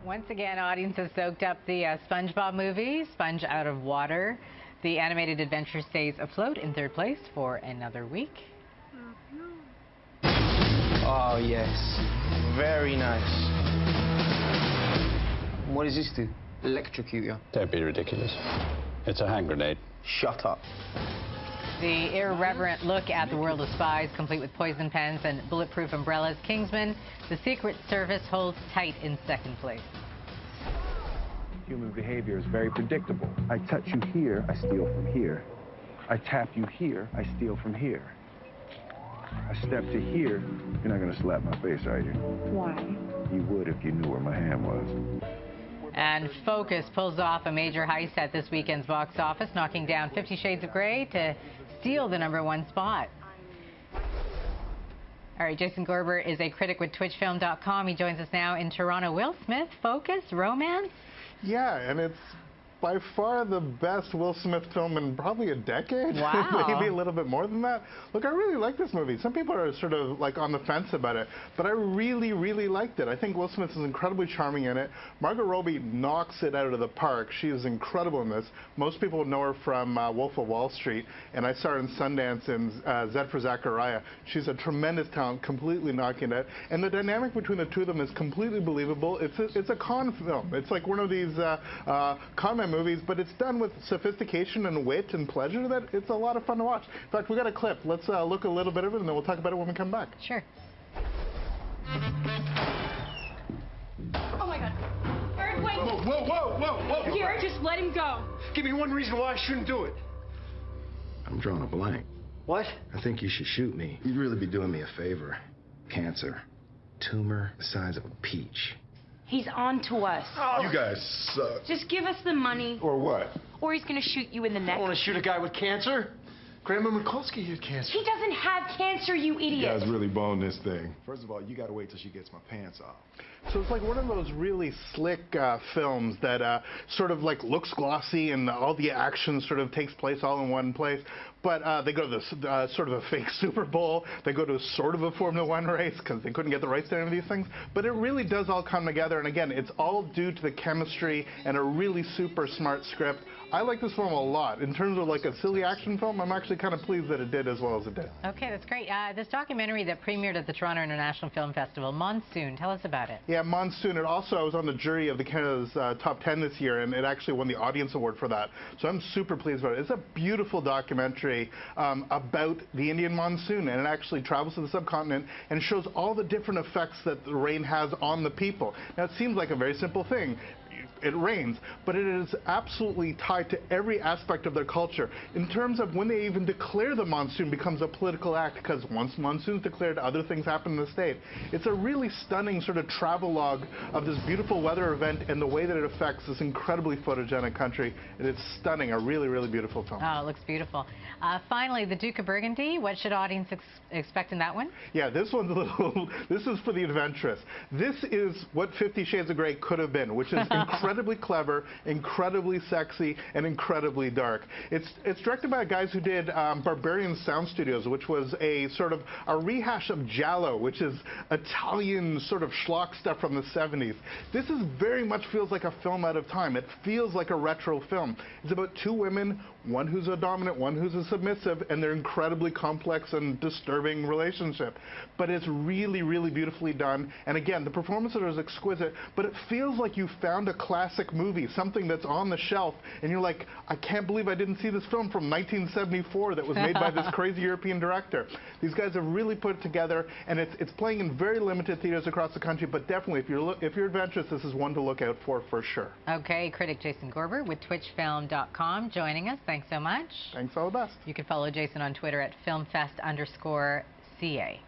Once again, audiences soaked up the SpongeBob movie, Sponge Out of Water. The animated adventure stays afloat in third place for another week. Oh, yes. Very nice. What does this do? Electrocute you? Don't be ridiculous. It's a hand grenade. Shut up. The irreverent look at the world of spies, complete with poison pens and bulletproof umbrellas. Kingsman, the Secret Service holds tight in second place. Human behavior is very predictable. I touch you here, I steal from here. I tap you here, I steal from here. I step to here, you're not gonna slap my face, are you? Why? You would if you knew where my hand was. And Focus pulls off a major heist at this weekend's box office, knocking down 50 Shades of Grey to steal the #1 spot. All right, Jason Gorber is a critic with TwitchFilm.com. He joins us now in Toronto. Will Smith, Focus, romance? Yeah, and it's by far the best Will Smith film in probably a decade. Wow. Maybe a little bit more than that. Look, I really like this movie. Some people are sort of like on the fence about it, but I really, really liked it. I think Will Smith is incredibly charming in it. Margot Robbie knocks it out of the park. She is incredible in this. Most people know her from Wolf of Wall Street, and I saw her in Sundance in Zed for Zachariah. She's a tremendous talent, completely knocking it. And the dynamic between the two of them is completely believable. It's a con film. It's like one of these con man movies, but it's done with sophistication and wit and pleasure that it's a lot of fun to watch. In fact, we got a clip. Let's look a little bit of it, and then we'll talk about it when we come back. Sure. Oh my God. Earthquake! Whoa, whoa, whoa, whoa, whoa! Garrett, just let him go. Give me one reason why I shouldn't do it. I'm drawing a blank. What? I think you should shoot me. You'd really be doing me a favor. Cancer. Tumor the size of a peach. He's on to us. You guys suck. Just give us the money, Or what? or he's gonna shoot you in the I neck. want to shoot a guy with cancer. Grandma Mikulski had cancer. He doesn't have cancer, you idiot. really blowing this thing. First of all, you gotta wait till she gets my pants off. So it's like one of those really slick films that sort of like looks glossy and all the action sort of takes place all in one place. But they go to this sort of a fake Super Bowl. They go to sort of a Formula One race because they couldn't get the rights to any of these things. But it really does all come together. And again, it's all due to the chemistry and a really super smart script. I like this film a lot. In terms of like a silly action film, I'm actually kind of pleased that it did as well as it did. Okay, that's great. This documentary that premiered at the Toronto International Film Festival, Monsoon, tell us about it. Yeah, Monsoon. It also, I was on the jury of the Canada's Top 10 this year, and it actually won the Audience Award for that. So I'm super pleased about it. It's a beautiful documentary about the Indian monsoon, and it actually travels to the subcontinent and shows all the different effects that the rain has on the people. Now, it seems like a very simple thing. It rains, but it is absolutely tied to every aspect of their culture. In terms of when they even declare the monsoon becomes a political act, because once monsoon's declared, other things happen in the state. It's a really stunning sort of travelogue of this beautiful weather event and the way that it affects this incredibly photogenic country. And it's stunning, a really, really beautiful film. Oh, it looks beautiful. Finally, the Duke of Burgundy. What should audience expect in that one? Yeah, this one's a little, this is for the adventurous. This is what 50 Shades of Grey could have been, which is incredibly clever, incredibly sexy, and incredibly dark. It's directed by guys who did Barbarian Sound Studios, which was a sort of a rehash of Giallo, which is Italian sort of schlock stuff from the 70s. This is very much feels like a film out of time. It feels like a retro film. It's about two women, one who's a dominant, one who's a submissive, and their incredibly complex and disturbing relationship. But it's really, really beautifully done. And again, the performances are exquisite, but it feels like you found a classic movie, something that's on the shelf, and you're like, I can't believe I didn't see this film from 1974 that was made by this crazy European director. These guys have really put it together, and it's playing in very limited theaters across the country, but definitely, if you're adventurous, this is one to look out for sure. Okay, critic Jason Gorber with TwitchFilm.com joining us. Thanks so much. Thanks, all the best. You can follow Jason on Twitter at Filmfest_CA.